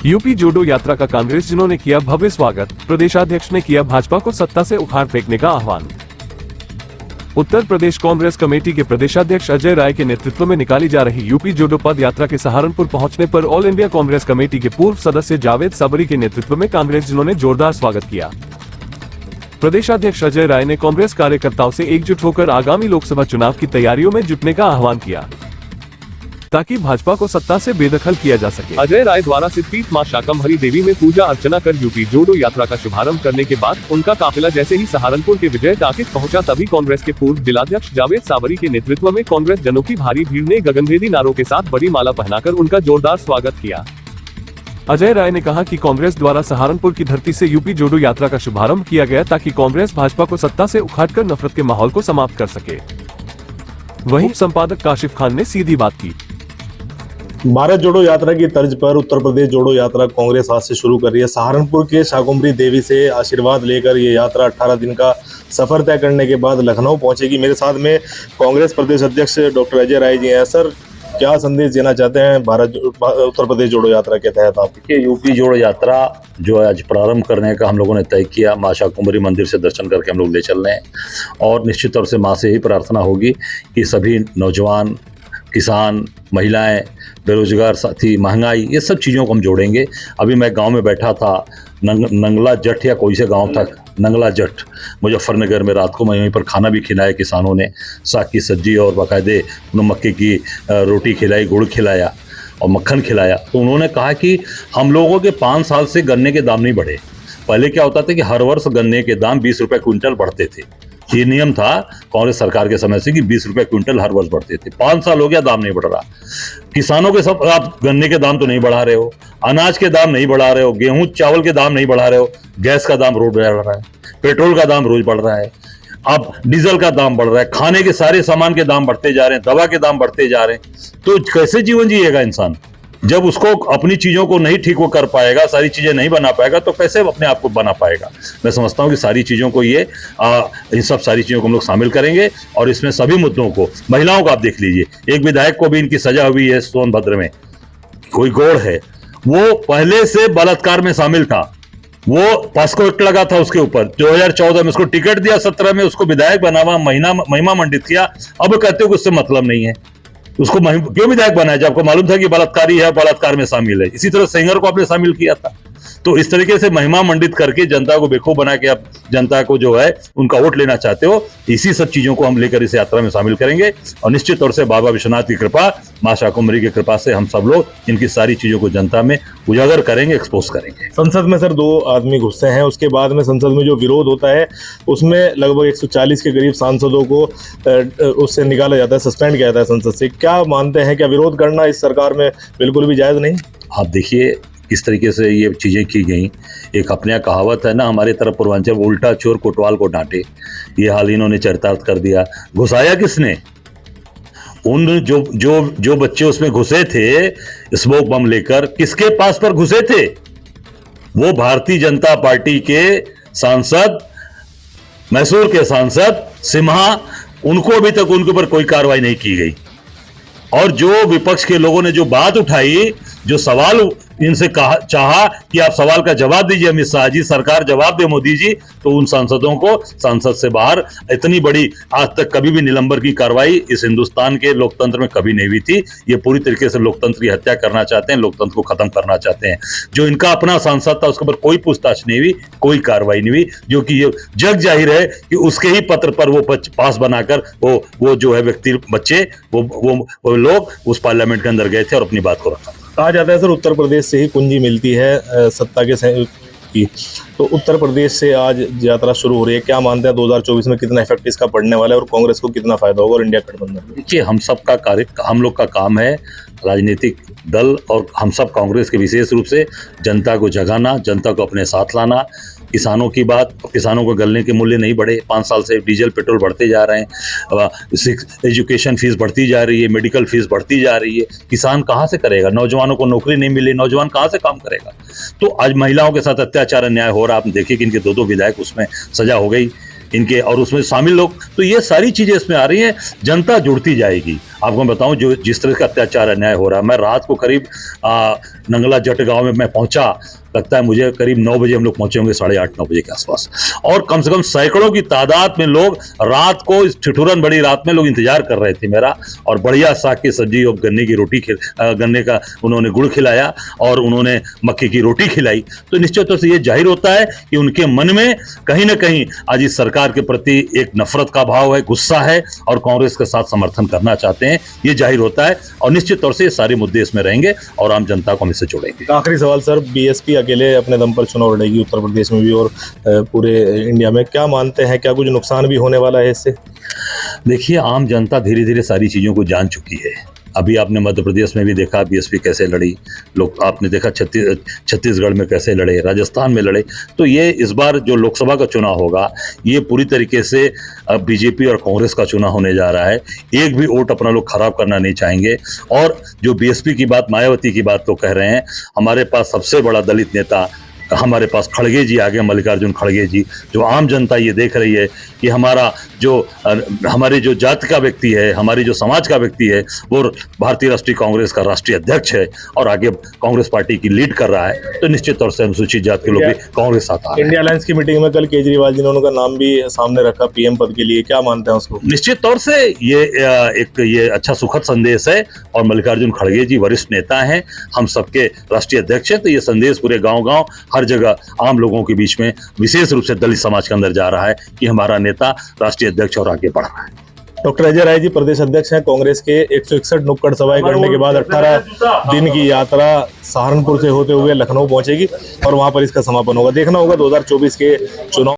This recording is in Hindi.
यूपी जोड़ो यात्रा का कांग्रेस जिन्होंने किया भव्य स्वागत, प्रदेशाध्यक्ष ने किया भाजपा को सत्ता से उखाड़ फेंकने का आह्वान। उत्तर प्रदेश कांग्रेस कमेटी के प्रदेशाध्यक्ष अजय राय के नेतृत्व में निकाली जा रही यूपी जोड़ो पद यात्रा के सहारनपुर पहुंचने पर ऑल इंडिया कांग्रेस कमेटी के पूर्व सदस्य जावेद सबरी के नेतृत्व में कांग्रेस जिन्होंने जोरदार स्वागत किया। प्रदेशाध्यक्ष अजय राय ने कांग्रेस कार्यकर्ताओं से एकजुट होकर आगामी लोकसभा चुनाव की तैयारियों में जुटने का आह्वान किया ताकि भाजपा को सत्ता से बेदखल किया जा सके। अजय राय द्वारा सिद्ध पीठ मां शाकंभरी देवी में पूजा अर्चना कर यूपी जोड़ो यात्रा का शुभारंभ करने के बाद उनका काफिला जैसे ही सहारनपुर के विजय टाकिज पहुंचा, तभी कांग्रेस के पूर्व जिलाध्यक्ष जावेद सबरी के नेतृत्व में कांग्रेस जनों की भारी भीड़ ने गगनभेदी नारों के साथ बड़ी माला पहनाकर उनका जोरदार स्वागत किया। अजय राय ने कहा कि कांग्रेस द्वारा सहारनपुर की धरती से यूपी जोड़ो यात्रा का शुभारंभ किया गया ताकि कांग्रेस भाजपा को सत्ता से उखाड़कर नफरत के माहौल को समाप्त कर सके। वहीं संपादक काशिफ खान ने सीधी बात की। भारत जोड़ो यात्रा की तर्ज पर उत्तर प्रदेश जोड़ो यात्रा कांग्रेस आज से शुरू कर रही है। सहारनपुर के शाकंभरी देवी से आशीर्वाद लेकर ये यात्रा 18 दिन का सफर तय करने के बाद लखनऊ पहुंचेगी। मेरे साथ में कांग्रेस प्रदेश अध्यक्ष डॉक्टर अजय राय जी हैं। सर, क्या संदेश देना चाहते हैं उत्तर प्रदेश जोड़ो यात्रा के तहत आप? यूपी जोड़ो यात्रा जो आज प्रारंभ करने का हम लोगों ने तय किया, मां शाकंभरी मंदिर से दर्शन करके हम लोग ले चल रहे हैं और निश्चित तौर से मां से ही प्रार्थना होगी कि सभी नौजवान, किसान, महिलाएं, बेरोजगार साथी, महंगाई, ये सब चीज़ों को हम जोड़ेंगे। अभी मैं गांव में बैठा था, नंगला जट या कोई से गांव था, नंगला जट मुजफ्फरनगर में। रात को मैं वहीं पर खाना भी खिलाया किसानों ने, साग की सब्जी और बाकायदे मक्के की रोटी खिलाई, गुड़ खिलाया और मक्खन खिलाया। तो उन्होंने कहा कि हम लोगों के 5 साल से गन्ने के दाम नहीं बढ़े। पहले क्या होता था कि हर वर्ष गन्ने के दाम 20 रुपये क्विंटल बढ़ते थे। ये नियम था कांग्रेस सरकार के समय से कि 20 रुपये क्विंटल हर वर्ष बढ़ते थे। 5 साल हो गया, दाम नहीं बढ़ रहा। किसानों के सब, आप गन्ने के दाम तो नहीं बढ़ा रहे हो, अनाज के दाम नहीं बढ़ा रहे हो, गेहूं चावल के दाम नहीं बढ़ा रहे हो, गैस का दाम रोज बढ़ रहा है, पेट्रोल का दाम रोज बढ़ रहा है, अब डीजल का दाम बढ़ रहा है, खाने के सारे सामान के दाम बढ़ते जा रहे हैं, दवा के दाम बढ़ते जा रहे हैं। तो कैसे जीवन जिएगा इंसान जब उसको अपनी चीज़ों को नहीं ठीक वो कर पाएगा, सारी चीज़ें नहीं बना पाएगा, तो कैसे अपने आप को बना पाएगा? मैं समझता हूँ कि सारी चीज़ों को इन सब सारी चीज़ों को हम लोग शामिल करेंगे और इसमें सभी मुद्दों को, महिलाओं को आप देख लीजिए, एक विधायक को भी इनकी सजा हुई है सोनभद्र में, कोई गौड़ है, वो पहले से बलात्कार में शामिल था, वो पॉस्को एक्ट लगा था उसके ऊपर। 2014 में उसको टिकट दिया, 17 में उसको विधायक बनावा, महिमा मंडित किया। अब कहते हो कि उससे मतलब नहीं है, उसको क्यों विधायक बनाया जब आपको मालूम था कि बलात्कारी है, बलात्कार में शामिल है। इसी तरह सेंगर को आपने शामिल किया था। तो इस तरीके से महिमा मंडित करके जनता को बेवकूफ बना के आप जनता को जो है उनका वोट लेना चाहते हो। इसी सब चीजों को हम लेकर इस यात्रा में शामिल करेंगे और निश्चित तौर से बाबा विश्वनाथ की कृपा, मां शाकंभरी की कृपा से हम सब लोग इनकी सारी चीजों को जनता में उजागर करेंगे, एक्सपोज करेंगे। संसद में सर 2 आदमी घुसते हैं, उसके बाद में संसद में जो विरोध होता है उसमें लगभग 140 के करीब सांसदों को उससे निकाला जाता है, सस्पेंड किया जाता है संसद से। क्या मानते हैं, क्या विरोध करना इस सरकार में बिल्कुल भी जायज नहीं? आप देखिए किस तरीके से ये चीज़ें की गई। एक अपने यहाँ कहावत है ना हमारे तरफ पूर्वांचल, उल्टा चोर कोतवाल को डांटे। ये हाल इन्होंने चरितार्थ कर दिया। घुसाया किसने? उन जो बच्चे उसमें घुसे थे स्मोक बम लेकर, किसके पास पर घुसे थे? वो भारतीय जनता पार्टी के सांसद, मैसूर के सांसद सिम्हा, उनको अभी तक उनके ऊपर कोई कार्रवाई नहीं की गई। और जो विपक्ष के लोगों ने जो बात उठाई, जो सवाल इनसे चाहा कि आप सवाल का जवाब दीजिए अमित शाह जी, सरकार जवाब दे मोदी जी, तो उन सांसदों को संसद से बाहर, इतनी बड़ी आज तक कभी भी निलंबन की कार्रवाई इस हिंदुस्तान के लोकतंत्र में कभी नहीं हुई थी। ये पूरी तरीके से लोकतंत्र की हत्या करना चाहते हैं, लोकतंत्र को खत्म करना चाहते हैं। जो इनका अपना सांसद था उसके ऊपर कोई पूछताछ नहीं हुई, कोई कार्रवाई नहीं हुई, जो कि ये जग जाहिर है कि उसके ही पत्र पर वो पास बनाकर वो जो है व्यक्ति, बच्चे, वो लोग उस पार्लियामेंट के अंदर गए थे और अपनी बात को रखा। कहा जाता है सर उत्तर प्रदेश से ही कुंजी मिलती है सत्ता के की, तो उत्तर प्रदेश से आज यात्रा शुरू हो रही है। क्या मानते हैं 2024 में कितना इफेक्ट इसका पड़ने वाला है और कांग्रेस को कितना फायदा होगा और इंडिया गठबंधन में? देखिए, हम लोग का काम है, राजनीतिक दल और हम सब कांग्रेस के विशेष रूप से जनता को जगाना, जनता को अपने साथ लाना। किसानों की बात, किसानों को गलने के मूल्य नहीं बढ़े, 5 साल से डीजल पेट्रोल बढ़ते जा रहे हैं, एजुकेशन फीस बढ़ती जा रही है, मेडिकल फीस बढ़ती जा रही है। किसान कहाँ से करेगा? नौजवानों को नौकरी नहीं मिली, नौजवान कहाँ से काम करेगा? तो आज महिलाओं के साथ अत्याचार अन्याय हो रहा है। आप देखिए कि इनके 2 विधायक उसमें सजा हो गई। इनके और उसमें शामिल लोग, तो ये सारी चीजें इसमें आ रही हैं। जनता जुड़ती जाएगी। आपको मैं बताऊं जो जिस तरह का अत्याचार अन्याय हो रहा है, मैं रात को करीब नंगला जट गांव में मैं पहुंचा, लगता है मुझे करीब 9 बजे हम लोग पहुंचे होंगे, 8:30-9 बजे के आसपास, और कम से कम सैकड़ों की तादाद में लोग रात को, इस ठिठुरन बड़ी रात में लोग इंतजार कर रहे थे मेरा, और बढ़िया साग की सब्जी और गन्ने की रोटी गन्ने का उन्होंने गुड़ खिलाया और उन्होंने मक्के की रोटी खिलाई। तो निश्चित तौर से ये जाहिर होता है कि उनके मन में कहीं ना कहीं आज इस सरकार के प्रति एक नफरत का भाव है, गुस्सा है, और कांग्रेस के साथ समर्थन करना चाहते हैं, ये जाहिर होता है। और निश्चित तौर से ये सारे मुद्दे इसमें रहेंगे और आम जनता को हम इससे जोड़ेंगे। आखिरी सवाल सर, बीएसपी अकेले अपने दम पर चुनाव लड़ेगी उत्तर प्रदेश में भी और पूरे इंडिया में, क्या मानते हैं, क्या कुछ नुकसान भी होने वाला है इससे? देखिए, आम जनता धीरे धीरे सारी चीज़ों को जान चुकी है। अभी आपने मध्य प्रदेश में भी देखा बीएसपी कैसे लड़ी, लोग आपने देखा छत्तीसगढ़ में कैसे लड़े, राजस्थान में लड़े। तो ये इस बार जो लोकसभा का चुनाव होगा, ये पूरी तरीके से बीजेपी और कांग्रेस का चुनाव होने जा रहा है। एक भी वोट अपना लोग खराब करना नहीं चाहेंगे। और जो बीएसपी की बात, मायावती की बात तो कह रहे हैं, हमारे पास सबसे बड़ा दलित नेता हमारे पास खड़गे जी आ गए, मल्लिकार्जुन खड़गे जी, जो आम जनता ये देख रही है कि हमारे जो जाति का व्यक्ति है, हमारी जो समाज का व्यक्ति है, वो भारतीय राष्ट्रीय कांग्रेस का राष्ट्रीय अध्यक्ष है और आगे कांग्रेस पार्टी की लीड कर रहा है। तो निश्चित तौर से अनुसूचित जाति के लोग भी कांग्रेस साथ आ रहे हैं। इंडिया अलायंस की मीटिंग में कल केजरीवाल जी ने उनका नाम भी सामने रखा पीएम पद के लिए, क्या मानते हैं उसको? निश्चित तौर से ये अच्छा सुखद संदेश है, और मल्लिकार्जुन खड़गे जी वरिष्ठ नेता हैं, हम सबके राष्ट्रीय अध्यक्ष हैं। तो ये संदेश पूरे गांव-गांव हर जगह आम लोगों के बीच में, विशेष रूप से दलित समाज के अंदर जा रहा है कि हमारा नेता राष्ट्रीय अध्यक्ष और आगे बढ़ रहा है। डॉक्टर अजय राय जी प्रदेश अध्यक्ष हैं कांग्रेस के। 161 नुक्कड़ सभाएं करने के बाद 18 दिन की यात्रा सहारनपुर से होते हुए लखनऊ पहुंचेगी और वहां पर इसका समापन होगा। देखना होगा 2024 के चुनाव